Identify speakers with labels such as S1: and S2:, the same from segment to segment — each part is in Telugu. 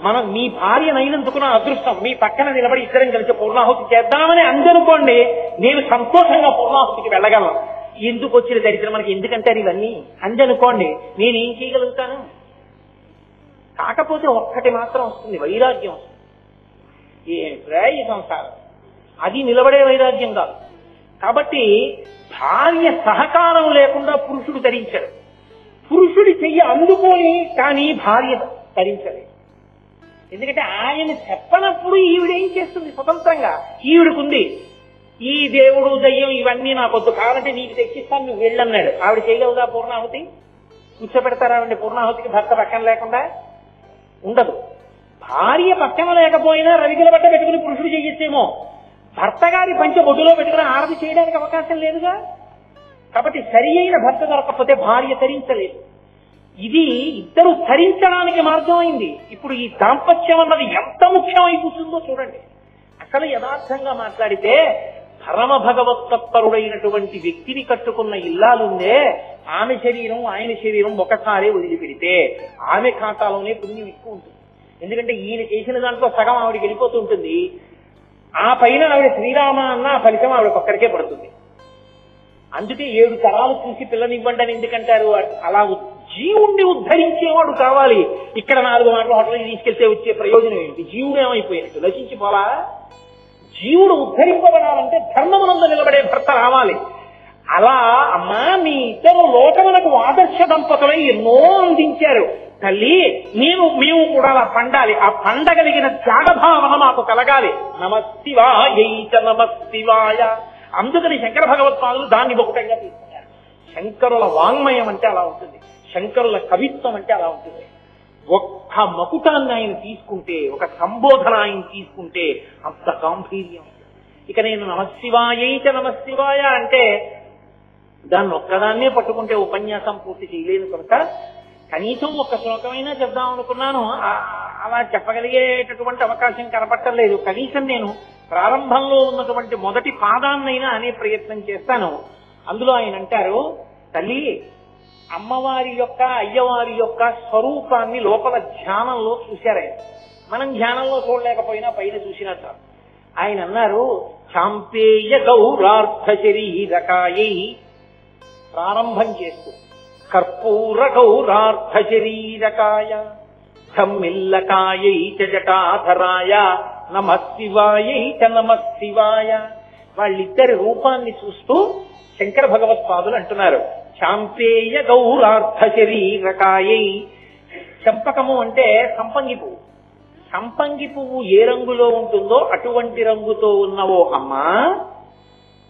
S1: మనం మీ భార్యనైనందుకు నా అదృష్టం, మీ పక్కన నిలబడి ఇద్దరం కలిసి పూర్ణాహుతి చేద్దామని అందనుకోండి, నేను సంతోషంగా పూర్ణాహుతికి వెళ్ళగలను. ఎందుకు వచ్చిన దరిద్రం మనకి, ఎందుకంటారు ఇవన్నీ అందనుకోండి, నేనేం చేయగలుగుతాను? కాకపోతే ఒక్కటి మాత్రం వస్తుంది, వైరాగ్యం వస్తుంది. ఏమిట్రా ఈ సంసారం, అది నిలబడే వైరాగ్యం కాదు. కాబట్టి భార్య సహకారం లేకుండా పురుషుడు ధరించాడు. పురుషుడి చెయ్యి అందుకొని కానీ భార్య ధరించలేదు. ఎందుకంటే ఆయన చెప్పనప్పుడు ఈవిడేం చేస్తుంది స్వతంత్రంగా? ఈవిడకుంది ఈ దేవుడు దయ్యం ఇవన్నీ నాకొద్దు, కావాలంటే నీకు తెచ్చిస్తాను, నువ్వు వెళ్ళన్నాడు. ఆవిడ చేయగలదా పూర్ణాహుతి? కూర్చోపెడతారా ఆవిడ పూర్ణాహుతికి భర్త పక్కన లేకుండా? ఉండదు. భార్య పక్కన లేకపోయినా రవికిల బట్ట పెట్టుకుని పురుషుడు చెయ్యొచ్చేమో, భర్త గారి పంచ బొడ్డులో పెట్టుకుని ఆరతి చేయడానికి అవకాశం లేదుగా. కాబట్టి సరి అయిన భర్త దొరకకపోతే భార్య ధరించలేదు. ఇది ఇద్దరు ధరించడానికి మార్గం అయింది. ఇప్పుడు ఈ దాంపత్యం అన్నది ఎంత ముఖ్యమై కూర్చుందో చూడండి. అసలు యథార్థంగా మాట్లాడితే పరమ భగవత్పరుడైనటువంటి వ్యక్తిని కట్టుకున్న ఇల్లాలుందే, ఆమె శరీరం ఆయన శరీరం ఒకసారి వదిలిపెడితే ఆమె ఖాతాలోనే పుణ్యం ఎక్కువ ఉంటుంది. ఎందుకంటే ఈయన చేసిన దాంట్లో సగం ఆవిడకి వెళ్ళిపోతూ ఉంటుంది. ఆ పైన ఆవిడ శ్రీరామ అన్న ఫలితం ఆవిడకొక్కడికే పడుతుంది. అందుకే 7 తరాలు చూసి పిల్లనివ్వండి అని ఎందుకంటారు? అలా జీవుణ్ణి ఉద్ధరించేవాడు కావాలి. ఇక్కడ 4 మాటలు హోటల్కి తీసుకెళ్తే వచ్చే ప్రయోజనం ఏంటి? జీవుడు ఏమైపోయినట్టు నశించిపోలా? జీవుడు ఉద్ధరింపబడాలంటే ధర్మమునందు నిలబడే భర్త రావాలి. అలా అమ్మా మీ ఇద్దరు లోకములకు ఆదర్శ దంపతులై ఎన్నో అందించారు తల్లి, మేము కూడా అలా పండాలి. ఆ పండగలిగిన త్యాగభావన మాకు కలగాలి. నమశివాయ నమశివాయ. అందుకని శంకర భగవత్పాదులు దాన్ని ఒకటంగా తీసుకున్నారు. శంకరుల వాంగ్మయం అంటే అలా ఉంటుంది, శంకరుల కవిత్వం అంటే అలా ఉంటుంది. ఒక్క మకుటాన్ని ఆయన తీసుకుంటే, ఒక సంబోధన ఆయన తీసుకుంటే అంత గాంభీర్యం. ఇక నేను నమశివాయ అంటే దాన్ని ఒక్కదాన్నే పట్టుకుంటే ఉపన్యాసం పూర్తి చేయలేను కనుక కనీసం ఒక్క శ్లోకమైనా చెప్దాం అనుకున్నాను. అలా చెప్పగలిగేటటువంటి అవకాశం కనపట్టలేదు. కనీసం నేను ప్రారంభంలో ఉన్నటువంటి మొదటి పాదాన్నైనా అనే ప్రయత్నం చేస్తాను. అందులో ఆయన అంటారు, తల్లి అమ్మవారి యొక్క అయ్యవారి యొక్క స్వరూపాన్ని లోపల ధ్యానంలో చూశారు. మనం ధ్యానంలో చూడలేకపోయినా పైన చూసినట్టు. ఆయన అన్నారు, చాంపేయ గౌరార్థ శరీరకాయై, ప్రారంభం చేస్తూ కర్పూర గౌరార్థ శరీరకాయ ధమ్మిల్లకాయై చ జటాధరాయ నమశివాయై చ నమశివాయ. వాళ్ళిద్దరి రూపాన్ని చూస్తూ శంకర భగవత్పాదులు అంటున్నారు, చాంపేయ గౌరార్థ శరీరకాయై. చంపకము అంటే సంపంగి పువ్వు. సంపంగి పువ్వు ఏ రంగులో ఉంటుందో అటువంటి రంగుతో ఉన్నవో అమ్మా.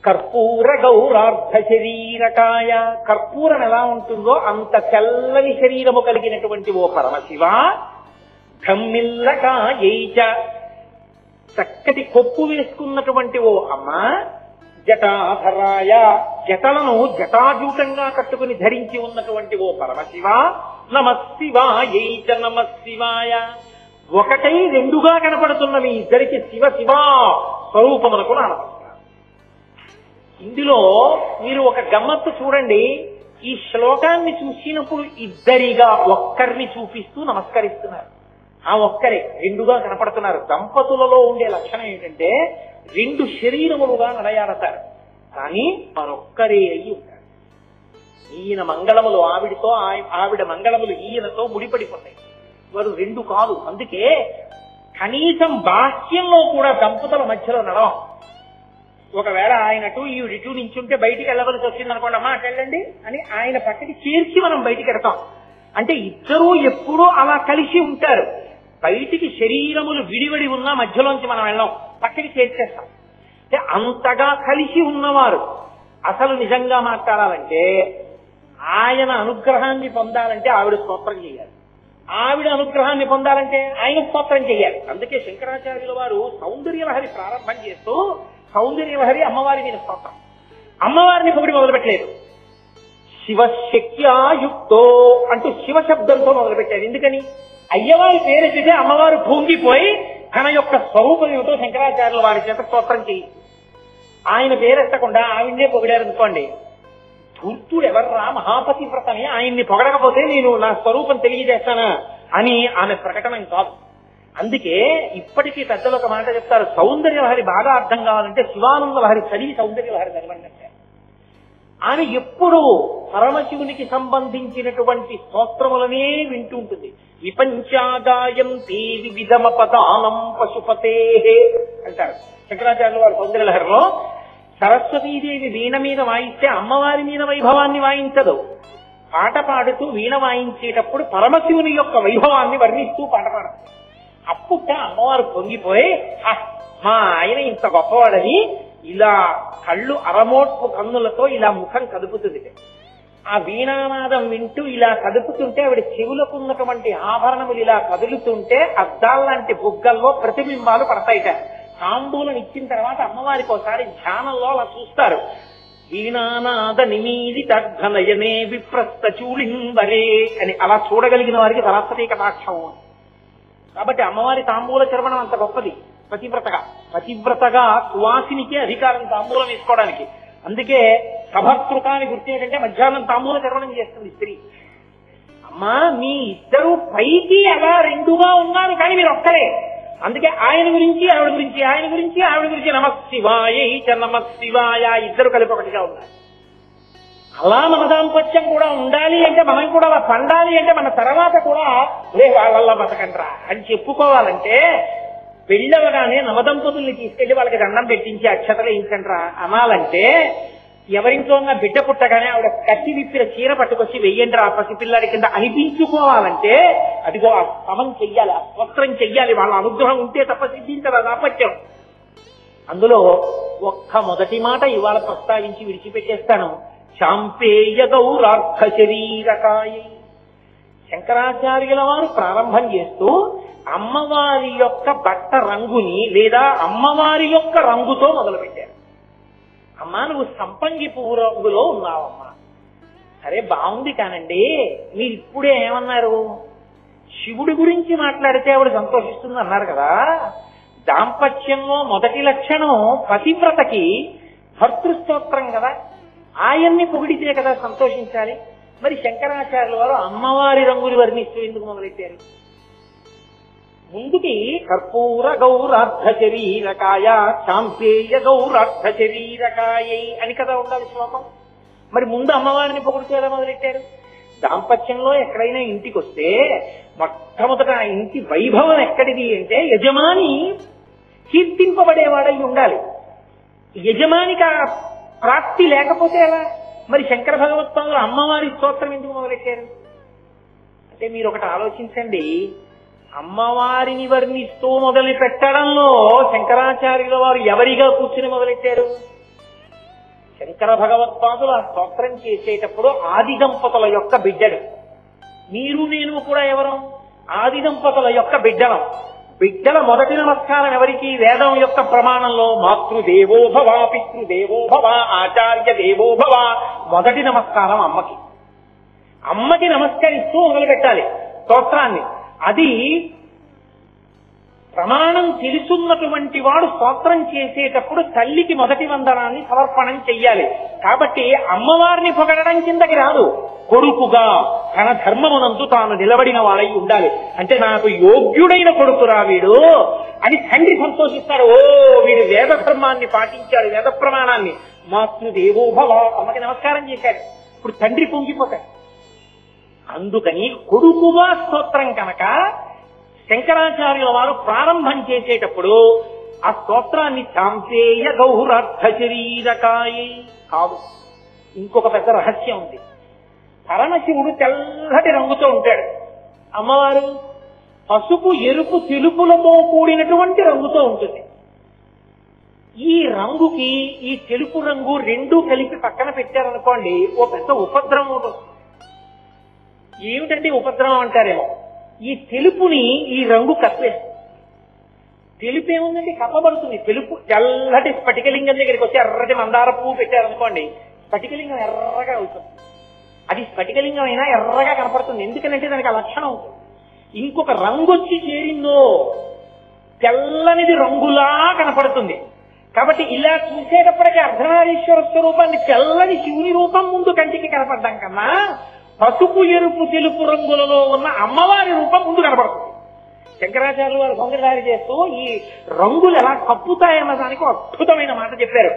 S1: కర్పూర గౌరార్థ శరీరకాయ, కర్పూరం ఎలా ఉంటుందో అంత తెల్లని శరీరము కలిగినటువంటి ఓ పరమశివ. ధమ్మిల్లకాయైచ, చక్కటి కొప్పు వేసుకున్నటువంటి ఓ అమ్మ. జటాధరాయ, జటలను జటాజూటంగా కట్టుకుని ధరించి ఉన్నటువంటి ఓ పరమశివ. నమశివాయైచ నమశివాయ. ఒకటై రెండుగా కనపడుతున్న మీ ఇద్దరికి శివ శివ స్వరూపమునకు నమస్కారం. ఇందులో మీరు ఒక గమ్మత్తు చూడండి. ఈ శ్లోకాన్ని చూసినప్పుడు ఇద్దరిగా ఒక్కరిని చూపిస్తూ నమస్కరిస్తున్నారు. ఆ ఒక్కరే రెండుగా కనపడుతున్నారు. దంపతులలో ఉండే లక్షణం ఏంటంటే 2 శరీరములుగా నడయాడతారు, కానీ మరొక్కరే అయ్యి ఉంటారు. ఈయన మంగళములు ఆవిడతో, ఆవిడ మంగళములు ఈయనతో ముడిపడిపోతాయి. వారు 2 కాదు. అందుకే కనీసం బాహ్యంలో కూడా దంపతుల మధ్యలో నడవం. ఒకవేళ ఆయనటు ఈవిడిటు నించుంటే బయటికి వెళ్ళవలసి వచ్చింది అనుకోండి, అమ్మా అటు వెళ్ళండి అని ఆయన పక్కకి చేర్చి మనం బయటికి వెడతాం. అంటే ఇద్దరూ ఎప్పుడూ అలా కలిసి ఉంటారు. బయటికి శరీరములు విడివడి ఉన్నా మధ్యలోంచి మనం వెళ్ళాం, పక్కకి చేర్చేస్తాం. అంటే అంతగా కలిసి ఉన్నవారు. అసలు నిజంగా మాట్లాడాలంటే ఆయన అనుగ్రహాన్ని పొందాలంటే ఆవిడ స్తోత్రం చేయాలి, ఆవిడ అనుగ్రహాన్ని పొందాలంటే ఆయన స్తోత్రం చేయాలి. అందుకే శంకరాచార్యుల వారు సౌందర్యలహరి ప్రారంభం చేస్తూ సౌందర్యలహరి అమ్మవారి మీద స్తోత్రం. అమ్మవారిని పొగిడి మొదలుపెట్టలేదు. శివశక్త్యాయుక్తో అంటూ శివశబ్దంతో మొదలుపెట్టారు. ఎందుకని? అయ్యవారి పేరెత్తితే అమ్మవారు భూంగిపోయి తన యొక్క స్వరూపం ఏమిటో శంకరాచార్యుల వారి చేత స్తోత్రం చేయి. ఆయన పేరెత్తకుండా ఆవిడ్నే పొగిడారనుకోండి, ధూర్తుడు ఎవర్రా మహాపతి వ్రతని ఆయన్ని పొగడకపోతే నేను నా స్వరూపం తెలియజేస్తానా అని ఆమె ప్రకటన కాదు. అందుకే ఇప్పటికీ పెద్దలు ఒక మాట చెప్తారు, సౌందర్య లహరి బాగా అర్థం కావాలంటే శివానంద లహరి చదివి సౌందర్య లహరి చదవండి అంటే. ఆమె ఎప్పుడూ పరమశివునికి సంబంధించినటువంటి స్తోత్రములనే వింటూ ఉంటుంది. విపంచాగాయం తే వివిధమపదానం పశుపతే అంటారు శంకరాచార్యులు వారు సౌందర్య లహరిలో. సరస్వతీదేవి వీణ మీద వాయిస్తే అమ్మవారి మీద వైభవాన్ని వాయించదు. పాట పాడుతూ వీణ వాయించేటప్పుడు పరమశివుని యొక్క వైభవాన్ని వర్ణిస్తూ పాట పాడుతుంది. అప్పుడు అమ్మవారు పొంగిపోయి మా ఆయన ఇంత గొప్పవాడని ఇలా కళ్ళు అరమోట్పు కన్నులతో ఇలా ముఖం కదుపుతుంది. ఆ వీణానాదం వింటూ ఇలా కదుపుతుంటే ఆవిడ చెవులకు ఉన్నటువంటి ఆభరణములు ఇలా కదులుతుంటే అద్దాల్లాంటి బుగ్గల్లో ప్రతిబింబాలు పడతాయిట. తాంబూలం ఇచ్చిన తర్వాత అమ్మవారికి ఒకసారి ధ్యానంలో అలా చూస్తారు. వీణానాద నిమీలిత ఘనయనే విప్రస్థ చూళింబరే అని అలా చూడగలిగిన వారికి సరస్వతీ కటాక్షం. కాబట్టి అమ్మవారి తాంబూల చర్మణం అంత గొప్పది. పతివ్రతగా సువాసినికే అధికారం తాంబూలం వేసుకోవడానికి. అందుకే సభర్తృకాన్ని గుర్తు ఏంటంటే మధ్యాహ్నం తాంబూల చర్మణం చేస్తుంది స్త్రీ. అమ్మా మీ ఇద్దరు పైకి అలా రెండుగా ఉన్నారు కానీ మీరు ఒక్కరే. అందుకే ఆయన గురించి ఆవిడ గురించి, ఆయన గురించి ఆవిడ గురించి నమశివాయ నమశివాయ ఇద్దరు కలిపి ఒకటిగా ఉన్నారు. అలా మన దాంపత్యం కూడా ఉండాలి అంటే, మనం కూడా అలా పండాలి అంటే, మన తర్వాత కూడా వాళ్ళల్లా బతకండ్రా అని చెప్పుకోవాలంటే పెళ్ళవగానే నవదంపతుల్ని తీసుకెళ్లి వాళ్ళకి దండం పెట్టించి అక్షతలు వేయించండ్రా అనాలంటే, ఎవరింట్లో ఉన్న బిడ్డ పుట్టగానే ఆవిడ కత్తి విప్పిన చీర పట్టుకొచ్చి వెయ్యండ్రా ఆ పసిపిల్లాడి కింద అనిపించుకోవాలంటే అదిగో ఆ సమం చెయ్యాలి, ఆ స్తోత్రం చెయ్యాలి. వాళ్ళ అనుగ్రహం ఉంటే తప్ప సిద్ధించదు ఆ దాంపత్యం. అందులో ఒక్క మొదటి మాట ఇవాళ ప్రస్తావించి విడిచిపెట్టేస్తాను. చాంపేయ గౌరార్థ శరీరకాయ. శంకరాచార్యుల వారు ప్రారంభం చేస్తూ అమ్మవారి యొక్క బట్ట రంగుని లేదా అమ్మవారి యొక్క రంగుతో మొదలుపెట్టారు. అమ్మా నువ్వు సంపంగి పువ్వు రంగులో ఉన్నావమ్మా. సరే బాగుంది కానండి, మీరు ఇప్పుడే ఏమన్నారు? శివుడి గురించి మాట్లాడితే ఆవిడ సంతోషిస్తుంది అన్నారు కదా. దాంపత్యంలో మొదటి లక్షణం పతివ్రతకి భర్తృస్తోత్రం కదా, ఆయన్ని పొగిడితే కదా సంతోషించాలి. మరి శంకరాచార్యుల వారు అమ్మవారి రంగులు వర్ణిస్తూ ఎందుకు మొదలెట్టారు? ముందుకి కర్పూర గౌరార్థ శరీరకాయ చాంపేయ గౌరార్థ శరీరకాయ అని కదా ఉండాలి శ్లోకం. మరి ముందు అమ్మవారిని పొగుడుతూ ఎలా మొదలెట్టారు? దాంపత్యంలో ఎక్కడైనా ఇంటికి వస్తే మొట్టమొదట ఆ ఇంటి వైభవం ఎక్కడిది అంటే యజమాని కీర్తింపబడేవాడై ఉండాలి. యజమానికి ఆ ప్రాప్తి లేకపోతే ఎలా? మరి శంకర భగవత్పాదులు అమ్మవారి స్తోత్రం ఎందుకు మొదలెట్టారు అంటే, మీరు ఒకటి ఆలోచించండి. అమ్మవారిని వర్ణిస్తూ మొదలు పెట్టడంలో శంకరాచార్యుల వారు ఎవరిగా కూర్చుని మొదలెట్టారు? శంకర భగవత్పాదులు ఆ స్తోత్రం చేసేటప్పుడు ఆది దంపతుల యొక్క బిడ్డలు. మీరు నేను కూడా ఎవరం? ఆది దంపతుల యొక్క బిడ్డలం. బిడ్డల మొదటి నమస్కారం ఎవరికి? వేదం యొక్క ప్రమాణంలో మాతృదేవోభవ, పితృదేవోభవ, ఆచార్య దేవోభవ. మొదటి నమస్కారం అమ్మకి. అమ్మకి నమస్కరిస్తూ మొదలు పెట్టాలి స్తోత్రాన్ని. అది ప్రమాణం తెలుసున్నటువంటి వాడు స్తోత్రం చేసేటప్పుడు తల్లికి మొదటి వందనాన్ని సమర్పణం చెయ్యాలి. కాబట్టి అమ్మవారిని పొగడడం కిందకి రాదు. కొడుకుగా తన ధర్మమునందు తాను నిలబడిన వాడై ఉండాలి. అంటే నాకు యోగ్యుడైన కొడుకురా వీడు అని తండ్రి సంతోషిస్తాడు. ఓ వీడు వేద ధర్మాన్ని పాటించాడు, వేద ప్రమాణాన్ని. మాతృదేవోభవ, అమ్మకి నమస్కారం చేశాడు. ఇప్పుడు తండ్రి పొంగిపోతాడు. అందుకని కొడుకుగా స్తోత్రం కనుక శంకరాచార్యుల వారు ప్రారంభం చేసేటప్పుడు ఆ స్తోత్రాన్ని చాంపేయ గౌరార్థ శరీరకాయ కాదు. ఇంకొక పెద్ద రహస్యం ఉంది. పరమశివుడు తెల్లటి రంగుతో ఉంటాడు, అమ్మవారు పసుపు ఎరుపు తెలుపులతో కూడినటువంటి రంగుతో ఉంటుంది. ఈ రంగుకి ఈ తెలుపు రంగు రెండూ కలిపి పక్కన పెట్టారనుకోండి, ఓ పెద్ద ఉపద్రవం ఉంటుంది. ఏమిటంటే ఉపద్రవం అంటారేమో. ఈ తెలుపుని ఈ రంగు కప్పేస్తుంది. తెలుపు ఏముందండి? కప్పబడుతుంది. తెలుపు తెల్లటి స్ఫటికలింగం దగ్గరికి వచ్చి ఎర్రటి మందార పువ్వు పెట్టారనుకోండి, స్ఫటికలింగం ఎర్రగా అవుతుంది. అది స్ఫటికలింగం అయినా ఎర్రగా కనపడుతుంది. ఎందుకంటే దానికి ఆ లక్షణం ఉంటుంది. ఇంకొక రంగు వచ్చి చేరిందో తెల్లనిది రంగులా కనపడుతుంది. కాబట్టి ఇలా చూసేటప్పటికీ అర్ధనారీశ్వర స్వరూపాన్ని తెల్లని శివుని రూపం ముందు కంటికి కనపడ్డం కన్నా పసుపు ఎరుపు తెలుపు రంగులలో ఉన్న అమ్మవారి రూపం ముందు కనపడుతుంది. శంకరాచార్యులు వారు దొంగదారి చేస్తూ ఈ రంగులు ఎలా కప్పుతాయన్న దానికి అద్భుతమైన మాట చెప్పారు.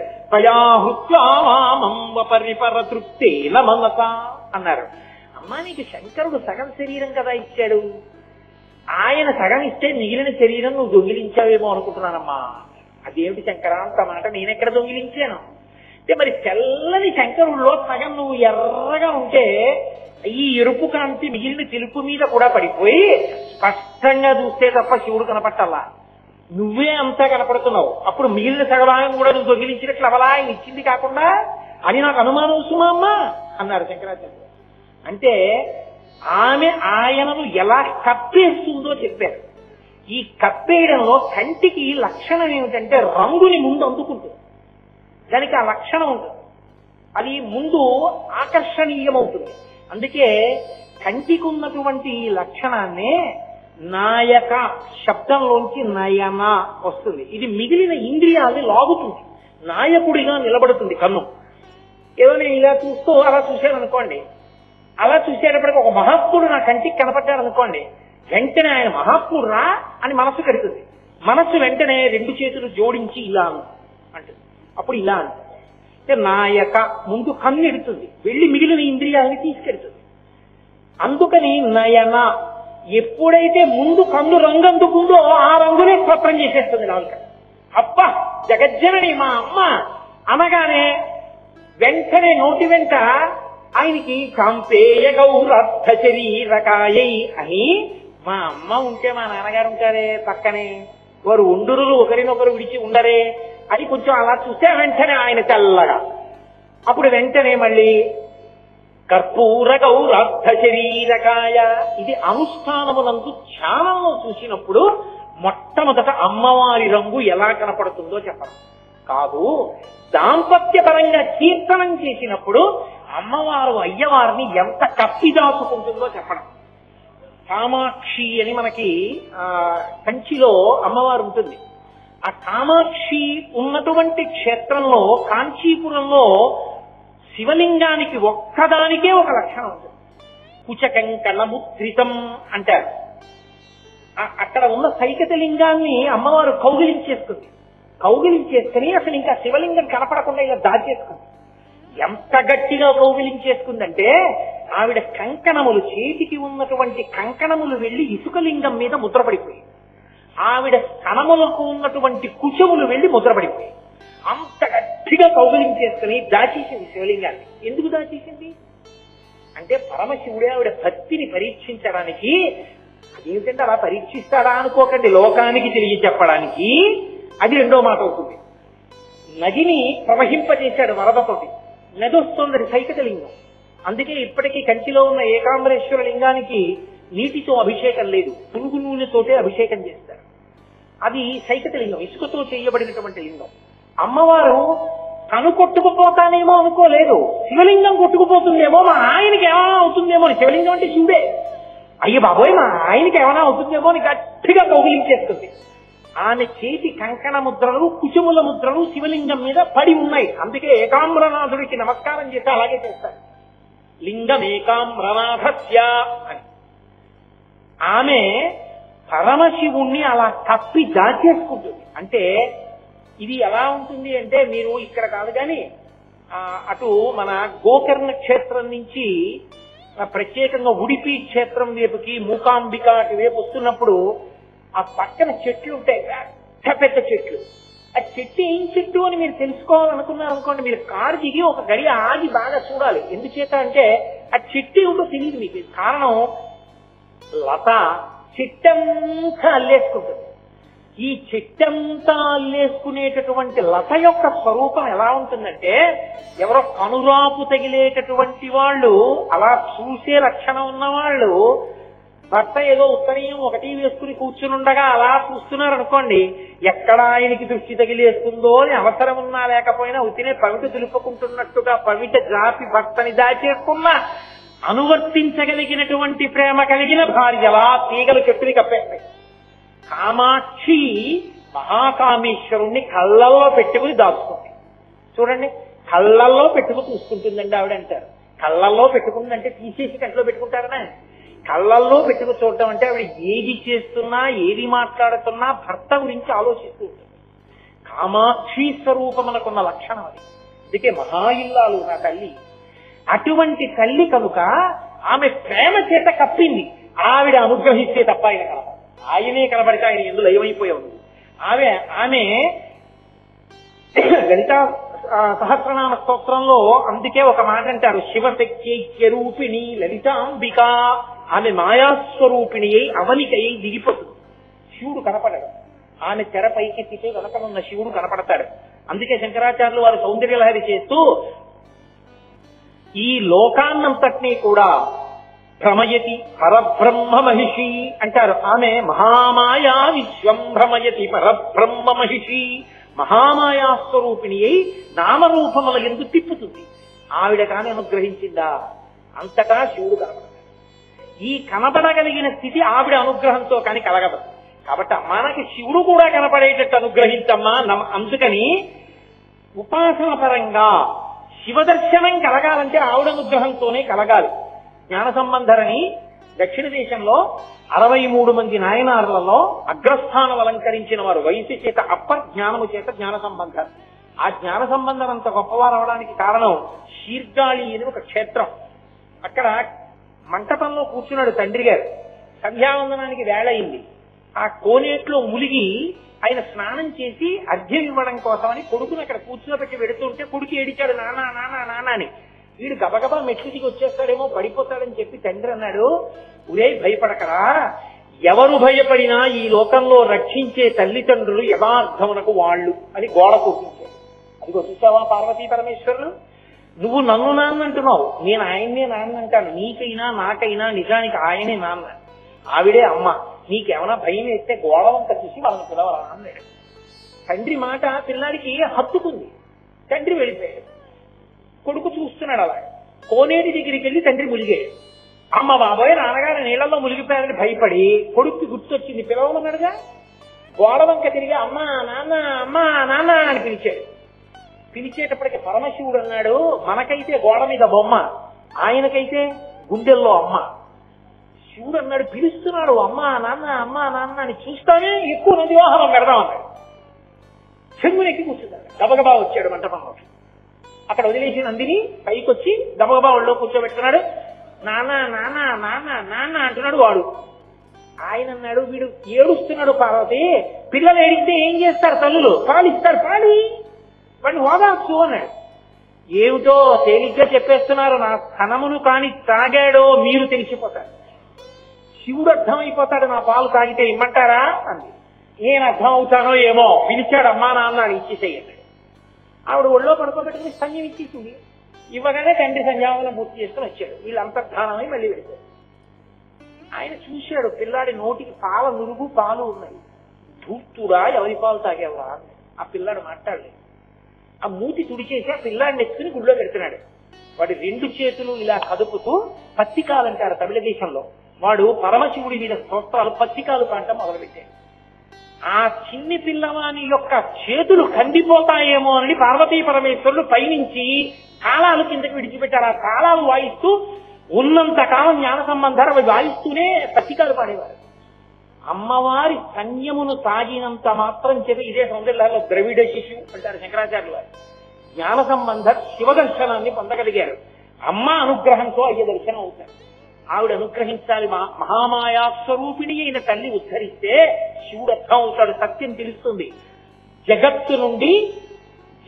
S1: పరిపర తృప్తేన మనస అన్నారు. అమ్మా నీకు శంకరుడు సగం శరీరం కదా ఇచ్చాడు, ఆయన సగం ఇస్తే మిగిలిన శరీరం నువ్వు దొంగిలించావేమో అనుకుంటున్నానమ్మా. అదేమిటి శంకర అంత మాట నేనెక్కడ దొంగిలించాను అంటే, మరి తెల్లని శంకరుల్లో సగం నువ్వు ఎర్రగా ఉంటే ఈ ఎరుపు కాంతి మిగిలిన తెలుపు మీద కూడా పడిపోయి స్పష్టంగా చూస్తే తప్ప శివుడు కనపట్టాలా, నువ్వే అంతా కనపడుతున్నావు. అప్పుడు మిగిలిన సగభాగం కూడా నువ్వు దొంగిలించినట్లు అవలా ఆయన ఇచ్చింది కాకుండా అని నాకు అనుమానం సుమా అమ్మ అన్నారు శంకరాచార్య. అంటే ఆమె ఆయనను ఎలా కప్పేస్తుందో చెప్పారు. ఈ కప్పేయడంలో కంటికి లక్షణం ఏమిటంటే రంగుని ముందు అందుకుంటుంది, దానికి ఆ లక్షణం ఉంటుంది, అది ముందు ఆకర్షణీయమవుతుంది. అందుకే కంటికి ఉన్నటువంటి లక్షణాన్నే నాయక శబ్దంలోంచి నయన వస్తుంది. ఇది మిగిలిన ఇంద్రియాల్ని లాగుతుంది, నాయకుడిగా నిలబడుతుంది కన్ను. ఏదో నేను ఇలా చూస్తూ అలా చూశాను అనుకోండి, అలా చూసేటప్పటికి ఒక మహాత్ముడు నా కంటికి కనపడ్డాడు అనుకోండి, వెంటనే ఆయన మహాత్ముడు రా అని మనస్సు కడుతుంది. మనస్సు వెంటనే రెండు చేతులు జోడించి ఇలా అంటుంది, అప్పుడు ఇలా అంటే నాయక ముందు కన్ను ఎడుతుంది, వెళ్ళి మిగిలిన ఇంద్రియాలని తీసుకెడుతుంది. అందుకని నయన ఎప్పుడైతే ముందు కన్ను రంగు అందుకుందో ఆ రంగునే స్వప్నం చేసేస్తుంది నాలుక. అప్ప జగజ్జనని మా అమ్మ అనగానే వెంటనే నోటి వెంట ఆయనకి కాంపేయ గౌరర్థ శరీరకాయై అని, మా అమ్మ ఉంటే మా నాన్నగారు ఉంటారే పక్కనే, వారు ఉండురులు ఒకరినొకరు విడిచి ఉండరే అది కొంచెం అలా చూస్తే వెంటనే ఆయన తెల్లగా, అప్పుడు వెంటనే మళ్ళీ కర్పూర గౌరర్థ శరీరకాయ. ఇది అనుష్ఠానమునందు ధ్యానంలో చూసినప్పుడు మొట్టమొదట అమ్మవారి రంగు ఎలా కనపడుతుందో చెప్పడం కాదు, దాంపత్యపరంగా కీర్తనం చేసినప్పుడు అమ్మవారు అయ్యవారిని ఎంత కప్పిదాచుకుంటుందో చెప్పడం. కామాక్షి అని మనకి కంచిలో అమ్మవారు ఉంటుంది. ఆ కామాక్షి ఉన్నటువంటి క్షేత్రంలో కాంచీపురంలో శివలింగానికి ఒక్కదానికే ఒక లక్షణం ఉంటుంది, కుచకంకణముద్రితం అంటారు. అక్కడ ఉన్న సైకత లింగాన్ని అమ్మవారు కౌగిలించేసుకుంది. కౌగిలించేసుకుని అసలు ఇంకా శివలింగం కనపడకుండా ఇలా దాచేసుకుంది. ఎంత గట్టిగా కౌగిలించేసుకుందంటే ఆవిడ కంకణములు, చేతికి ఉన్నటువంటి కంకణములు వెళ్లి ఇసుకలింగం మీద ముద్రపడిపోయి, ఆవిడ స్తనములకు ఉన్నటువంటి కుచములు వెళ్లి ముద్రపడిపోయి, అంత గట్టిగా కౌగిలించేసుకుని దాచేసింది శివలింగాన్ని. ఎందుకు దాచేసింది అంటే పరమశివుడే ఆవిడ భక్తిని పరీక్షించడానికి. అదేమిటంటే అలా పరీక్షిస్తాడా అనుకోకండి, లోకానికి తిరిగి చెప్పడానికి. అది రెండో మాట అవుతుంది. నదిని ప్రవహింపజేశాడు వరదతోటి, నది వస్తుంది సైకత లింగం. అందుకే ఇప్పటికీ కంచిలో ఉన్న ఏకాంబరేశ్వర లింగానికి నీటితో అభిషేకం లేదు, పురుగు నూనెతోటే అభిషేకం చేస్తారు. అది సైకత లింగం, ఇసుకతో చేయబడినటువంటి లింగం. అమ్మవారు తను కొట్టుకుపోతానేమో అనుకోలేదు, శివలింగం కొట్టుకుపోతుందేమో, మా ఆయనకి ఏమైనా అవుతుందేమో అని. శివలింగం అంటే శివుడే, అయ్యో బాబోయ్ మా ఆయనకి ఏమైనా అవుతుందేమో అని గట్టిగా కౌగిలించేస్తుంది. ఆమె చేతి కంకణ ముద్రలు, కుచముల ముద్రలు శివలింగం మీద పడి ఉన్నాయి. అందుకే ఏకాంబ్రనాథుడికి నమస్కారం చేస్తే అలాగే చేస్తారు, లింగం ఏకాంబ్రనాథస్య అని. ఆమె పరమశివుణ్ణి అలా కప్పి దాచేసుకుంటుంది. అంటే ఇది ఎలా ఉంటుంది అంటే, మీరు ఇక్కడ కాదు కానీ అటు మన గోకర్ణ క్షేత్రం నుంచి ప్రత్యేకంగా ఉడిపి క్షేత్రం వైపుకి, మూకాంబిక అటు వైపు వస్తున్నప్పుడు ఆ పక్కన చెట్లు ఉంటాయి, పెద్ద పెద్ద చెట్లు. ఆ చెట్టు ఏం చెట్టు అని మీరు తెలుసుకోవాలనుకున్నారు అనుకోండి, మీరు కారు దిగి ఒక గడి ఆగి బాగా చూడాలి. ఎందుచేత అంటే ఆ చెట్టు ఏమిటో తెలియదు మీకు. కారణం లత చెట్టంతా అల్లేసుకుంటుంది. ఈ చెట్టంతా అల్లేసుకునేటటువంటి లత యొక్క స్వరూపం ఎలా ఉంటుందంటే, ఎవరో కనురాపు తగిలేటటువంటి వాళ్ళు, అలా చూసే లక్షణం ఉన్నవాళ్ళు భర్త ఏదో ఉత్తరీయం ఒకటి వేసుకుని కూర్చునుండగా అలా చూస్తున్నారు అనుకోండి, ఎక్కడ ఆయనకి దృష్టి తగిలేస్తుందో అని అవసరం ఉన్నా లేకపోయినా ఉతినే పవిట దులుపుకుంటున్నట్టుగా పవిట జాపి భర్తని దాచేసుకున్న అనువర్తించగలిగినటువంటి ప్రేమ కలిగిన భార్యలా తీగలు చెట్టుని కప్పేస్తాయి. కామాక్షి మహాకామేశ్వరుణ్ణి కళ్ళల్లో పెట్టుకుని దాచుకుంది. చూడండి, కళ్ళల్లో పెట్టుకుని చూసుకుంటుందండి ఆవిడ అంటారు. కళ్ళల్లో పెట్టుకుందంటే తీసేసి కంట్లో పెట్టుకుంటారనా? కళ్ళల్లో పెట్టుకు చూడటం అంటే ఆవిడ ఏది చేస్తున్నా ఏది మాట్లాడుతున్నా భర్త గురించి ఆలోచిస్తూ ఉంటుంది. కామాక్షి స్వరూపమునకున్న లక్షణం అది. అందుకే మహా ఇల్లాలు నా తల్లి. అటువంటి తల్లి కనుక ఆమె ప్రేమ చేత కప్పింది. ఆవిడ అనుగ్రహిస్తే తప్ప ఆయన కనపడ, ఆయనే కనబడితే ఆయన ఎందులో లయమైపోయి ఉంది. ఆమె లలితా సహస్రనామ స్తోత్రంలో అందుకే ఒక మాట అంటారు, శివశక్త్యైక్యరూపిణి లలితాంబిక. ఆమె మాయాస్వరూపిణి అయి అవనికై దిగిపోతుంది. శివుడు కనపడడు. ఆమె తెర పైకెత్తితే వెనకనున్న శివుడు కనపడతాడు. అందుకే శంకరాచార్యులు వారు సౌందర్యలహరి చేస్తూ ఈ లోకాన్నంతటినీ కూడా భ్రమయతి పరబ్రహ్మ మహిషి అంటారు. ఆమె మహామాయా విశ్వం భ్రమయతి పరబ్రహ్మ మహిషి. మహామాయాస్వరూపిణి అయి నామరూపముల ఎందు తిప్పుతుంది. ఆవిడ కాని అనుగ్రహించిందా? అంతటా శివుడు కనపడతాడు. ఈ కనపడగలిగిన స్థితి ఆవిడ అనుగ్రహంతో కాని కలగదు. కాబట్టి మనకి శివుడు కూడా కనపడేటట్టు అనుగ్రహించమ్మా. అందుకని ఉపాసన పరంగా శివదర్శనం కలగాలంటే ఆవిడ అనుగ్రహంతోనే కలగాలి. జ్ఞాన సంబంధరని దక్షిణ దేశంలో 63 మంది నాయనార్లలో అగ్రస్థానం అలంకరించిన వారు. వయసు చేత జ్ఞానము చేత జ్ఞాన సంబంధం. ఆ జ్ఞాన సంబంధం అంత గొప్పవారు అవడానికి కారణం శీర్గాళి అని ఒక క్షేత్రం. అక్కడ మంటపంలో కూర్చున్నాడు తండ్రి గారు. సంధ్యావందనానికి వేళయింది. ఆ కోనేట్లో ములిగి ఆయన స్నానం చేసి అర్ఘ్యం ఇవ్వడం కోసమని కొడుకుని అక్కడ కూర్చున్నపెట్టి వెడుతుంటే కొడుకు ఏడిచాడు, నానా నానా నానా అని. వీడు గబగబా మెట్లు దిగి వచ్చేస్తాడేమో, పడిపోతాడని చెప్పి తండ్రి అన్నాడు, ఉరే భయపడకరా, ఎవరు భయపడినా ఈ లోకంలో రక్షించే తల్లిదండ్రులు యథార్థమునకు వాళ్ళు అని గోడ కూర్చుంచాడు. అదిగో చూసావా పార్వతీ పరమేశ్వరులు, నువ్వు నన్ను నాన్న అంటున్నావు, నేను ఆయన్నే నాన్న అంటాను. నీకైనా నాకైనా నిజానికి ఆయనే నాన్న, ఆవిడే అమ్మ. నీకేమైనా భయం వేస్తే గోడ వంక చూసి వాళ్ళని పిలవరా అన్నాడు. తండ్రి మాట పిల్లాడికి హత్తుకుంది. తండ్రి వెళ్ళిపోయాడు. కొడుకు చూస్తున్నాడు అలా. కోనేటి దగ్గరికి వెళ్ళి తండ్రి ములిగాడు. అమ్మ బాబోయ్ నాన్నగారు నీళ్లలో మునిగిపోయారని భయపడి కొడుక్కి గుర్తొచ్చింది, పిలవమన్నాడుగా. గోడ వంక తిరిగి అమ్మా నాన్న అమ్మా నాన్న అని పిలిచాడు. పిలిచేటప్పటికి పరమశివుడు అన్నాడు, మనకైతే గోడ మీద బొమ్మ, ఆయనకైతే గుండెల్లో అమ్మ. శివుడు అన్నాడు, పిలుస్తున్నాడు అమ్మా నాన్న అమ్మా నాన్న అని, చూస్తానే ఎక్కువ నది వాహనం పెడదాం అన్నాడు. చెంగునెక్కి కూర్చున్నాడు. గబగబా వచ్చాడు మంటపంలోకి. అక్కడ వదిలేసి నందిని పైకి వచ్చి గబగబా ఒళ్ళో కూర్చోబెట్టుకున్నాడు. నాన్న నాన్న నాన్న నాన్న అంటున్నాడు వాడు. ఆయన అన్నాడు, వీడు ఏడుస్తున్నాడు పార్వతి, పిల్లలు ఏడిస్తే ఏం చేస్తారు తల్లులు? పాలిస్తారు, పాలి వాడిని హోదాచ్చు అన్నాడు. ఏమిటో తేలిగ్గా చెప్పేస్తున్నారు, నా స్థనమును కాని తాగాడో మీరు తెలిసిపోతారు. శివుడు అర్థమైపోతాడు, నా పాలు తాగితే ఇమ్మంటారా అంది. నేను అర్థం అవుతానో ఏమో, పిలిచాడు అమ్మా నాన్న అని ఇచ్చేసేయండి. ఆవిడ ఒళ్ళో పడుకోబెట్టుకుని సంజయం ఇచ్చేసింది. ఇవ్వగానే తండ్రి సంధ్యావనం పూర్తి చేసుకుని వచ్చాడు. వీళ్ళు అంతర్ధానమై మళ్ళీ వెళ్ళారు. ఆయన చూశాడు, పిల్లాడి నోటికి పాల నురుగు పాలు ఉన్నాయి. ధూర్తురా ఎవరి పాలు తాగేవరా? ఆ పిల్లాడు మాట్లాడలేదు. ఆ మూతి తుడిచేసి ఆ పిల్లాడిని ఎత్తుకుని గుళ్ళో పెడుతున్నాడు. వాడి 2 చేతులు ఇలా కదుపుతూ పత్తికాలు అంటారు తమిళ దేశంలో. వాడు పరమశివుడి మీద స్తోత్రాలు పత్తికాలు కాంటం మొదలుపెట్టాడు. ఆ చిన్ని పిల్లవాని యొక్క చేతులు కందిపోతాయేమో అని పార్వతీ పరమేశ్వరులు పైనుంచి తాళాలు కిందకి విడిచిపెట్టారు. ఆ తాళాలు వాయిస్తూ ఉన్నంత కాలం జ్ఞాన సంబంధాలు అవి వాయిస్తూనే పత్తికాలు పాడేవారు. అమ్మవారి సన్యమును తాగినంత మాత్రం చేత ఇదే సౌందర్యాల్లో ద్రవిడ శిశువు అంటారు శంకరాచార్యులు వారు. జ్ఞాన సంబంధ శివదర్శనాన్ని పొందగలిగారు. అమ్మ అనుగ్రహంతో అయ్యే దర్శనం అవుతారు. ఆవిడ అనుగ్రహించాలి. మహామాయా స్వరూపిణి అయిన తల్లి ఉద్ధరిస్తే శివుడు అర్థం అవుతాడు, సత్యం తెలుస్తుంది. జగత్తు నుండి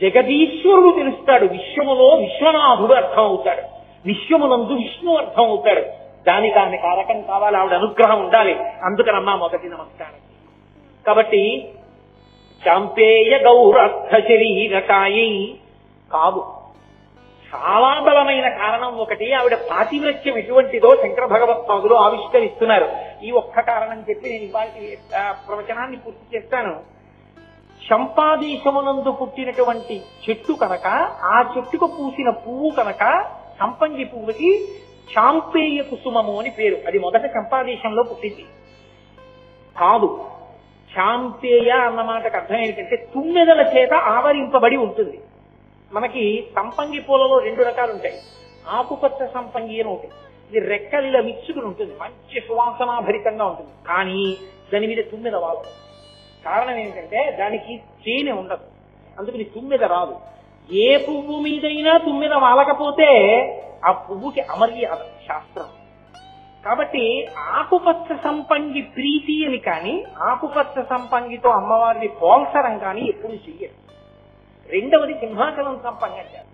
S1: జగదీశ్వరుడు తెలుస్తాడు. విశ్వములో విశ్వనాథుడు అర్థం అవుతాడు. విశ్వమునందు విష్ణు అర్థం అవుతాడు. దానికి ఆమె కారకం కావాలి, ఆవిడ అనుగ్రహం ఉండాలి. అందుకనమ్మా మొదటి నమస్కారం. కాబట్టి చాంపేయ గౌరర్థ శరీరకాయి కాదు, చాలా బలమైన కారణం ఒకటి. ఆవిడ పాతివ్రత్యం ఎటువంటిదో శంకర భగవత్పాదులు ఆవిష్కరిస్తున్నారు. ఈ ఒక్క కారణం చెప్పి నేను ఇవాళ ప్రవచనాన్ని పూర్తి చేస్తాను. చంపాదేశమునందు పుట్టినటువంటి చెట్టు కనుక, ఆ చెట్టుకు పూసిన పువ్వు కనుక సంపంగి పువ్వుకి చాంపేయ కుసుమము అని పేరు. అది మొదట చంపాదేశంలో పుట్టింది కాదు. చాంపేయ అన్న మాటకు అర్థం ఏంటంటే తుమ్మెదల చేత ఆవరింపబడి ఉంటుంది. మనకి సంపంగి పూలలో 2 రకాలు ఉంటాయి. ఆకుపచ్చ సంపంగి అని ఒకటి, ఇది రెక్కలు ఇలా మిచ్చుకుని ఉంటుంది, మంచి సువాసనాభరితంగా ఉంటుంది. కానీ దాని మీద తుమ్మెద వాలదు. కారణం ఏంటంటే దానికి తేనె ఉండదు, అందుకని తుమ్మెద రాదు. ఏ పువ్వు మీదైనా తుమ్మెద వాలకపోతే ఆ పువ్వుకి అమర్యాద శాస్త్రం. కాబట్టి ఆకుపచ్చ సంపంగి ప్రీతి అని కానీ ఆకుపచ్చ సంపంగితో అమ్మవారిని పోల్చడం కానీ ఎప్పుడు చెయ్యరు. రెండవది సింహాచలం సంపంగి అంటారు.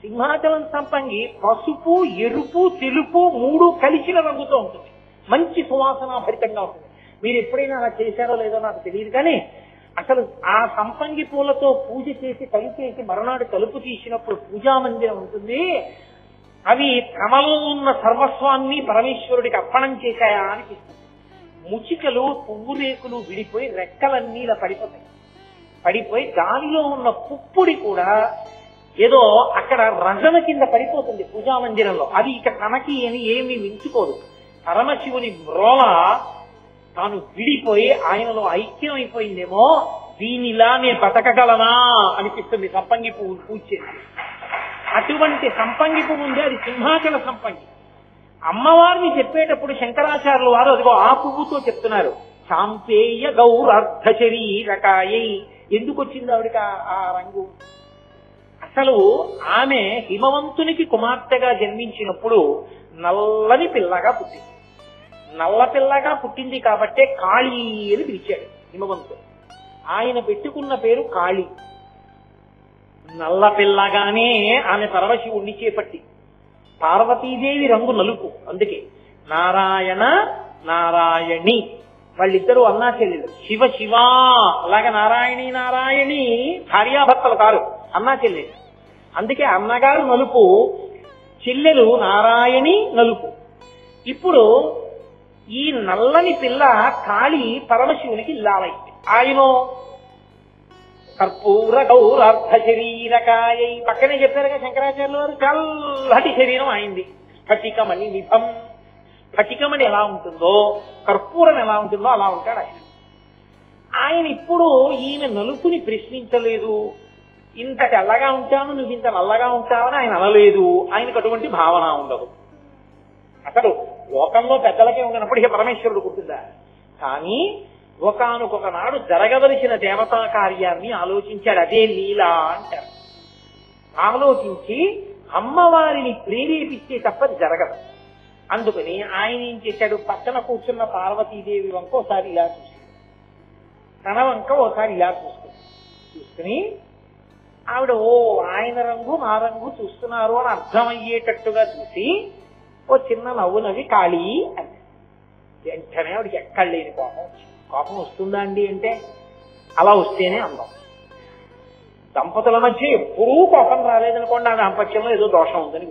S1: సింహాచలం సంపంగి పసుపు, ఎరుపు, తెలుపు మూడు కలిసిన రంగుతో ఉంటుంది, మంచి సువాసనాభరితంగా ఉంటుంది. మీరు ఎప్పుడైనా అలా చేశారో లేదో నాకు తెలియదు, కానీ అసలు ఆ సంపంగి పూలతో పూజ చేసి కలిపేసి మరునాడు తలుపు తీసినప్పుడు పూజా మందిరం ఉంటుంది. అవి తమలో ఉన్న సర్వస్వాన్ని పరమేశ్వరుడికి అర్పణం చేశాయా అనిపిస్తుంది. ముచికలు, పువ్వు రేకులు విడిపోయి రెక్కలన్నీ ఇలా పడిపోతాయి. పడిపోయి దానిలో ఉన్న పుప్పుడి కూడా ఏదో అక్కడ రజన కింద పడిపోతుంది పూజా మందిరంలో. అది ఇక తనకి అని ఏమీ వించుకోదు. పరమశివుని మ్రోల తాను విడిపోయి ఆయనలో ఐక్యం అయిపోయిందేమో, దీనిలా నేను బతకగలనా అనిపిస్తుంది సంపంగి పువ్వు పూజ చేసి. అటువంటి సంపంగి పువ్వు ఉంది, అది సింహాచల సంపంగి. అమ్మవారిని చెప్పేటప్పుడు శంకరాచార్యులు వారు అదిగో ఆ పువ్వుతో చెప్తున్నారు. చాంపేయ గౌరార్ధ శరీరకాయై. ఎందుకు వచ్చింది ఆవిడికి ఆ రంగు? అసలు ఆమె హిమవంతునికి కుమార్తెగా జన్మించినప్పుడు నల్లని పిల్లగా పుట్టింది. నల్ల పిల్లగా పుట్టింది కాబట్టే కాళీ అని పిలిచాడు హిమవంతుడు. ఆయన పెట్టుకున్న పేరు కాళీ. నల్ల పిల్లగానే ఆమె పరమశివుణ్ణి చేపట్టి. పార్వతీదేవి రంగు నలుపు, అందుకే నారాయణ నారాయణి వాళ్ళిద్దరూ అన్నా చెల్లెలు. శివ శివ అలాగే నారాయణి నారాయణి భార్యాభర్తలు కారు, అన్నా చెల్లెలు. అందుకే అన్నగారు నలుపు, చెల్లెలు నారాయణి నలుపు. ఇప్పుడు ఈ నల్లని పిల్ల కాళీ పరమశివునికి ఇల్లాలైంది. ఆయన కర్పూర గౌరార్ధ శరీరకాయై. పక్కనే చెప్పారుగా శంకరాచార్యులు వారు, చల్లటి శరీరం అయింది. స్ఫటికమణి నిభం. స్ఫటికమణి ఎలా ఉంటుందో, కర్పూరం ఎలా ఉంటుందో అలా ఉంటాడు ఆయన. ఆయన ఇప్పుడు ఈయన నలుపుని ప్రశ్నించలేదు. ఇంత తెల్లగా ఉంటాను, నువ్వు ఇంత నల్లగా ఉంటావని ఆయన అనలేదు. ఆయనకు అటువంటి భావన ఉండదు. అసలు లోకంలో పెద్దలకే ఉన్నప్పుడు ఇక పరమేశ్వరుడు పుట్టిందా? కానీ ఒకానొక నాడు జరగవలసిన దేవతా కార్యాన్ని ఆలోచించాడు. అదే లీలా అంటారు. ఆలోచించి అమ్మవారిని ప్రేరేపిస్తే తప్ప జరగదు. అందుకని ఆయన ఏం చేశాడు, పక్కన కూర్చున్న పార్వతీదేవి వంక ఒకసారి ఇలా చూశాడు, తన వంక ఒకసారి ఇలా చూసుకుని ఆవిడ ఓ ఆయన రంగు నా రంగు చూస్తున్నారు అని అర్థమయ్యేటట్టుగా చూసి ఓ చిన్న నవ్వు నవ్వి కాళీ అని. వెంటనే ఆవిడకి ఎక్కడ లేని కోపం వచ్చింది. కోపం వస్తుందా అండి అంటే అలా వస్తేనే అందం. దంపతుల మధ్య ఎప్పుడూ కోపం రాలేదనుకోండి, ఆ దాంపత్యంలో ఏదో దోషం ఉందని.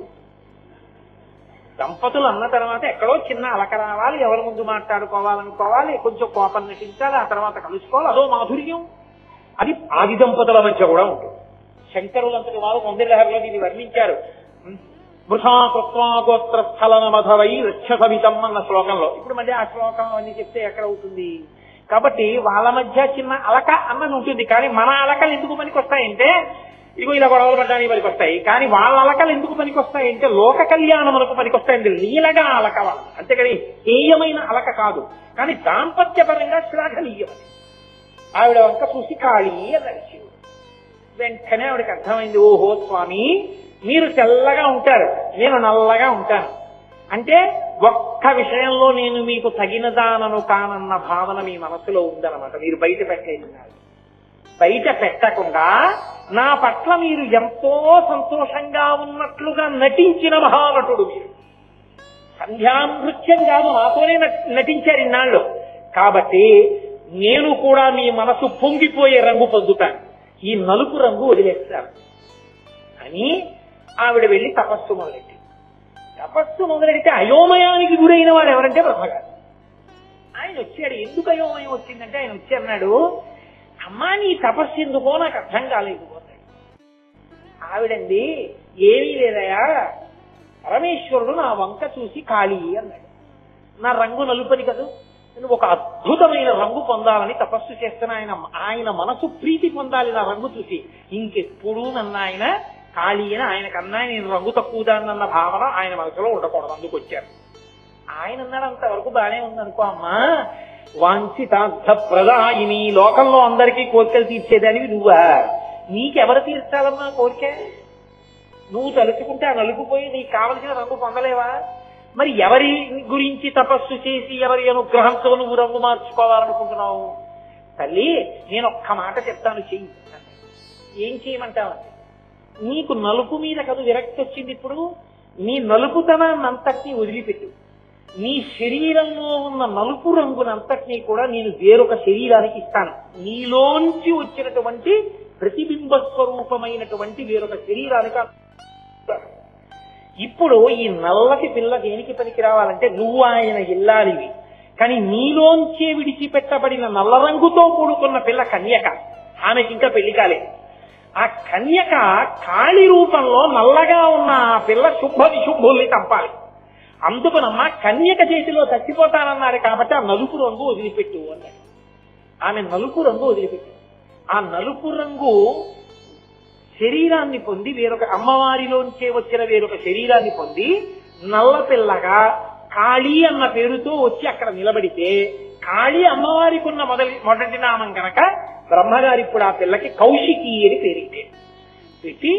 S1: దంపతులు అన్న తర్వాత ఎక్కడో చిన్న అలక రావాలి, ఎవరి ముందు మాట్లాడుకోవాలనుకోవాలి, కొంచెం కోపం నటించాలి, ఆ తర్వాత కలుసుకోవాలి, అదో మాధుర్యం. అది ఆది దంపతుల మధ్య కూడా ఉంటుంది. శంకరులంతటి వారు కొందరిలో దీన్ని వర్ణించారు. వృథా కృత్వా గోత్ర స్థలన మధవై రక్షసవితం అన్న శ్లోకంలో. ఇప్పుడు మళ్ళీ ఆ శ్లోకం అన్ని చెప్తే ఎక్కడ అవుతుంది? కాబట్టి వాళ్ళ మధ్య చిన్న అలక అన్నది ఉంటుంది. కానీ మన అలకలు ఎందుకు పనికొస్తాయంటే ఇగో ఇలా గొడవలు పడ్డానికి పనికొస్తాయి. కానీ వాళ్ళ అలకలు ఎందుకు పనికొస్తాయంటే లోక కళ్యాణములకు పనికొస్తాయండి. లీలగా అలక వాళ్ళు, అంతేకాని హేయమైన అలక కాదు. కానీ దాంపత్యపరంగా శ్లాఘనీయమని. ఆవిడ వంక చూసి కాళీ అన్నాడు శివుడు. వెంటనే ఆవిడకి అర్థమైంది, ఓహో స్వామి మీరు తెల్లగా ఉంటారు, నేను నల్లగా ఉంటాను అంటే ఒక్క విషయంలో నేను మీకు తగినదానను కానన్న భావన మీ మనసులో ఉందన్నమాట. మీరు బయట పెట్టేస్తున్నారు. బయట పెట్టకుండా నా పట్ల మీరు ఎంతో సంతోషంగా ఉన్నట్లుగా నటించిన మహానటుడు మీరు. సంధ్యానృత్యం కాదు, నాతోనే నటించారు ఇన్నాళ్ళు. కాబట్టి నేను కూడా మీ మనసు పొంగిపోయే రంగు పొందుతాను, ఈ నలుపు రంగు వదిలేస్తాను అని ఆవిడ వెళ్లి తపస్సు మొదలెట్టి. తపస్సు మొదలెడితే అయోమయానికి గురైన వాడు ఎవరంటే బ్రహ్మగారు. ఆయన వచ్చాడు. ఎందుకు అయోమయం వచ్చిందంటే ఆయన వచ్చి అన్నాడు, అమ్మా నీ తపస్సు ఎందుకో నాకు అర్థం కాలేదు అన్నాడు. ఆవిడండి ఏమీ లేదయా, పరమేశ్వరుడు నా వంక చూసి కాళీ అన్నాడు. నా రంగు నలుపని కదా, నేను ఒక అద్భుతమైన రంగు పొందాలని తపస్సు చేస్తున్న ఆయన మనసు ప్రీతి పొందాలి నా రంగు చూసి. ఇంకెప్పుడు నన్ను ఆయన కాళీ అని ఆయనకన్నా నేను రంగు తక్కువదానన్న భావన ఆయన మనసులో ఉండకూడదు. అందుకు వచ్చారు. ఆయన అన్నాడు అంతవరకు బానే ఉందనుకో అమ్మా, వాంఛితార్థ ప్రదాయిని, లోకంలో అందరికీ కోరికలు తీర్చేదానివి నువ్వా? నీకెవరు తీర్చాలమ్మా కోరిక? నువ్వు తలుచుకుంటే ఆ నలుపు పోయి నీకు కావలసిన రంగు పొందలేవా? మరి ఎవరి గురించి తపస్సు చేసి ఎవరి అనుగ్రహంతో నువ్వు రంగు మార్చుకోవాలనుకుంటున్నావు? తల్లి నేను ఒక్క మాట చెప్తాను, చెయ్యి. ఏం చేయమంటావు? నీకు నలుపు మీద కదా విరక్తి వచ్చింది, ఇప్పుడు నీ నలుపుతనాన్ని అంతటినీ వదిలిపెట్టు. నీ శరీరంలో ఉన్న నలుపు రంగునంతటినీ కూడా నేను వేరొక శరీరానికి ఇస్తాను. నీలోంచి వచ్చినటువంటి ప్రతిబింబ స్వరూపమైనటువంటి వేరొక శరీరానికి. ఇప్పుడు ఈ నల్లటి పిల్ల దేనికి పనికి రావాలంటే నువ్వు ఆయన ఇల్లాలివి, కానీ నీలోంచే విడిచిపెట్టబడిన నల్ల రంగుతో కూడుకున్న పిల్ల కన్యక. ఆమెకి ఇంకా పెళ్లి కాలేదు. ఆ కన్యక కాళి రూపంలో నల్లగా ఉన్న ఆ పిల్ల శుభ విశుభుల్ని చంపాలి. అందుకునమ్మా కన్యక చేతిలో చచ్చిపోతానన్నాడు కాబట్టి ఆ నలుపు రంగు వదిలిపెట్టు అన్నాడు. ఆమె నలుపు రంగు వదిలిపెట్టు. ఆ నలుపు రంగు శరీరాన్ని పొంది వేరొక అమ్మవారిలోంచే వచ్చిన వేరొక శరీరాన్ని పొంది నల్ల పిల్లగా కాళీ అన్న పేరుతో వచ్చి అక్కడ నిలబడితే, కాళీ అమ్మవారికి ఉన్న మొదటి నామం కనుక బ్రహ్మగారి ఇప్పుడు ఆ పిల్లకి కౌశికి అని పేరిట్టే పెట్టి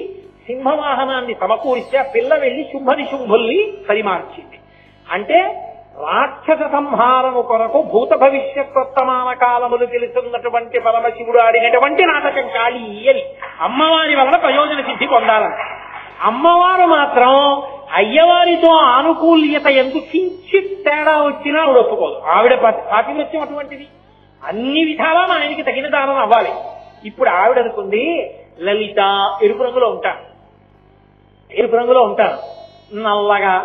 S1: సింహవాహనాన్ని సమకూరిస్తే ఆ పిల్ల వెళ్లి శుంభనిశుంభుల్ని పరిమార్చింది. అంటే రాక్షస సంహారము కొరకు భూత భవిష్యత్ వర్తమాన కాలములు తెలుసున్నటువంటి పరమశివుడు ఆడినటువంటి నాటకం కాళీ అని. అమ్మవారి వలన ప్రయోజన సిద్ధి పొందాలంట. అమ్మవారు మాత్రం అయ్యవారితో ఆనుకూల్యత ఎందుకు కించిత్ తేడా వచ్చినా ఆవిడ ఒప్పుకోదు. ఆవిడ పాతివృత్యం అటువంటిది, అన్ని విధాలా మా ఆయనకి తగిన దానం అవ్వాలి. ఇప్పుడు ఆవిడ అనుకుంది, లలిత ఎరుపు రంగులో ఉంటాను, ఎరుపు రంగులో ఉంటాను, నల్లగా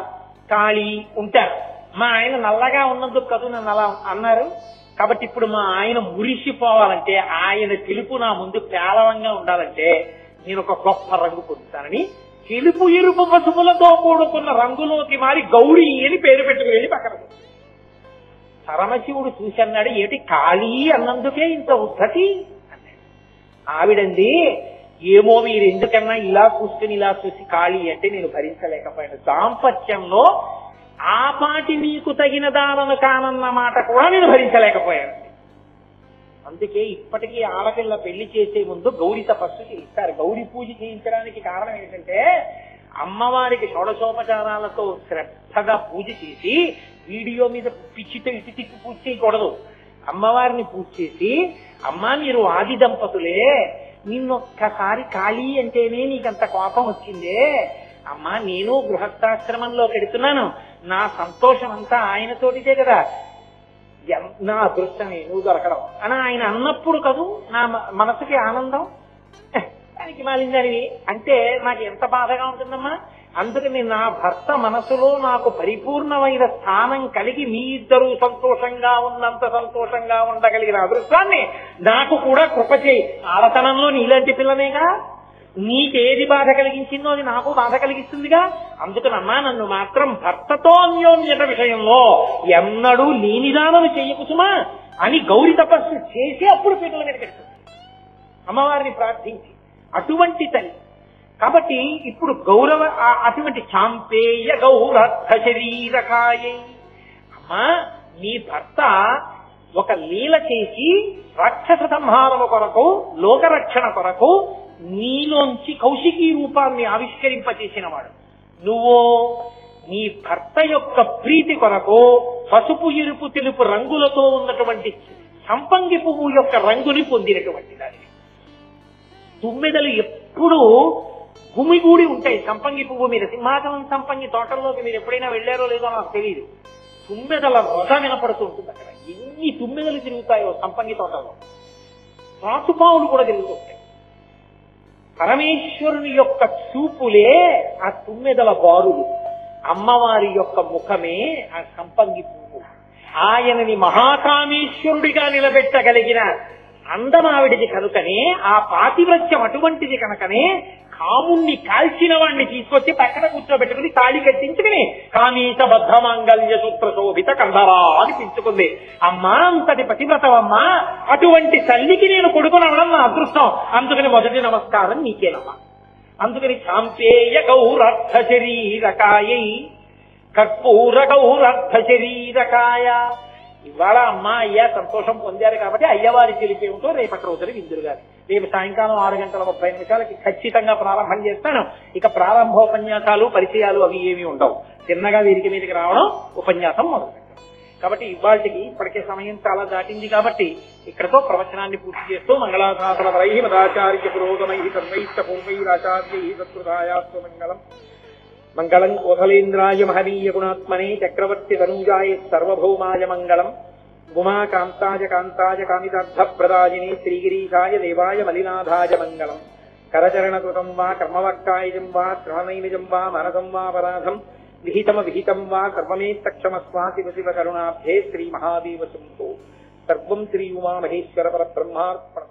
S1: కాళీ ఉంటారు. మా ఆయన నల్లగా ఉన్నందుకు కదా నన్ను అలా అన్నారు. కాబట్టి ఇప్పుడు మా ఆయన మురిసిపోవాలంటే, ఆయన తెలుపు నా ముందు పేలవంగా ఉండాలంటే నేను ఒక గొప్ప రంగు పొందుతానని తెలుపు ఎరుపు పసుపులతో కూడుకున్న రంగులోకి మారి గౌరీ అని పేరు పెట్టుకుని వెళ్ళి పక్కన పరమశివుడు చూసి అన్నాడు, ఏమిటి కాళీ అన్నందుకే ఇంత ఉద్ధతి అన్నాడు. ఆవిడంది, ఏమో మీరు ఎందుకన్నా ఇలా చూసుకుని ఇలా చూసి కాళీ అంటే నేను భరించలేకపోయాను. దాంపత్యంలో ఆ పాటి నీకు తగిన దానను కానన్న మాట కూడా నేను భరించలేకపోయాను. అందుకే ఇప్పటికీ ఆడపిల్ల పెళ్లి చేసే ముందు గౌరీ తపస్సు చేయిస్తారు. గౌరీ పూజ చేయించడానికి కారణం ఏంటంటే అమ్మవారికి షోడశోపచారాలతో శ్రద్ధగా పూజ చేసి వీడియో మీద పిచ్చితో ఇటు తిప్పి పూజ చేయకూడదు. అమ్మవారిని పూజ చేసి, అమ్మా మీరు ఆది దంపతులే, నిన్నొక్కసారి కాళీ అంటేనే నీకంత కోపం వచ్చిందే, అమ్మా నేను గృహస్థాశ్రమంలో పెడుతున్నాను, నా సంతోషం అంతా ఆయనతోటిదే కదా, నా అదృష్టమే నువ్వు దొరకడం అని ఆయన అన్నప్పుడు కదూ నా మనసుకి ఆనందం. దానికి మాలిందని అంటే నాకు ఎంత బాధగా ఉంటుందమ్మా. అందుకని నా భర్త మనసులో నాకు పరిపూర్ణమైన స్థానం కలిగి మీ ఇద్దరూ సంతోషంగా ఉన్నంత సంతోషంగా ఉండగలిగిన అదృష్టాన్ని నాకు కూడా కృప చేయి. ఆడతనంలో నీలాంటి పిల్లనేగా, నీకేది బాధ కలిగించిందో అది నాకు బాధ కలిగిస్తుందిగా. అందుకనమ్మా నన్ను మాత్రం భర్తతో అన్యోన్యత విషయంలో ఎన్నడూ లేనిదానం చెయ్యకుసుమా అని గౌరీ తపస్సు చేసి అప్పుడు పీటల మీద పెడుతుంది అమ్మవారిని ప్రార్థించి. అటువంటి తల్లి కాబట్టి ఇప్పుడు అటువంటి చాంపేయ గౌరర్థ శరీరకాయ. అమ్మా నీ భర్త ఒక లీల చేసి రాక్షస సంహారము కొరకు లోకరక్షణ కొరకు నీలోంచి కౌశికీ రూపాన్ని ఆవిష్కరింపచేసినవాడు. నువ్వు నీ భర్త యొక్క ప్రీతి కొరకు పసుపు ఎరుపు తెలుపు రంగులతో ఉన్నటువంటి సంపంగి పువ్వు యొక్క రంగుని పొందినటువంటి దానివి. తుమ్మెదలు ఎప్పుడూ గుమిగూడి ఉంటాయి సంపంగి పువ్వు మీద. సింహాచలం సంపంగి తోటల్లోకి మీరు ఎప్పుడైనా వెళ్లారో లేదో నాకు తెలియదు. తుమ్మెదల రొద వినపడుతూ ఉంటుంది అక్కడ. ఎన్ని తుమ్మెదలు తిరుగుతాయో సంపంగి తోటల్లో. రాసుపావులు కూడా తిరుగుతుంటాయి. పరమేశ్వరుని యొక్క చూపులే ఆ తుమ్మెదల బారులు, అమ్మవారి యొక్క ముఖమే ఆ సంపంగి పువ్వు. ఆయనని మహాకామేశ్వరుడిగా నిలబెట్టగలిగిన అందమావిడిది కనుకనే, ఆ పాతివ్రత్యం అటువంటిది కనుకనే కాముణ్ణి కాల్చిన వాడిని తీసుకొచ్చి పక్కన కూర్చోబెట్టుకుని తాళి కట్టించుకుని కామీత బద్ధమాంగల్య సూత్ర శోభిత కంధరా అని పిలుచుకుంది. అమ్మా అంతటి పతివ్రతవమ్మా, అటువంటి తల్లికి నేను కొడుకునవడం నా అదృష్టం. అందుకని మొదటి నమస్కారం నీకేనమ్మా. అందుకని చాంపేయ గౌరర్థ శరీరకాయ. కర్పూర గౌరర్ధ శరీరకాయ. ఇవాళ అమ్మ అయ్యా సంతోషం పొందారు కాబట్టి అయ్యవారి తెలిపేమిటో రేపటి రోజున విందురుగారు. రేపు సాయంకాలం 6:30 ఖచ్చితంగా ప్రారంభం చేస్తాను. ఇక ప్రారంభోపన్యాసాలు పరిచయాలు అవి ఏమీ ఉండవు. చిన్నగా వీరికి మీదకి రావడం, ఉపన్యాసం మొదలు. కాబట్టి ఇవాళకి ఇప్పటికే సమయం చాలా దాటింది కాబట్టి ఇక్కడతో ప్రవచనాన్ని పూర్తి చేస్తూ మంగళాశాసనపరై మదాచార్య పురోగమై సర్వైష్ట పూర్వైరాచార్యై సత్కృతాయాస్తు మంగళం. మంగళం కోసలేంద్రాయ మహనీయ గుణాత్మనే చక్రవర్తి తనూజాయ సర్వభౌమాయ మంగళం. ఉమాకాంతాయ కాంతాయ కామితార్థప్రదాయినే శ్రీగిరీశాయ దేవాయ మలినాథాయ మంగళం. కరచరణకృతం వా కర్మవక్కాయజం వా శ్రవణైనిజం వా మనసం వా పరాధం విహితం వా సర్వమేత్తక్షమస్వా శివ శివ కరుణాబ్ధే శ్రీ మహాదేవ శంభో. సర్వం శ్రీ ఉమామహేశ్వర పరబ్రహ్మార్పణం.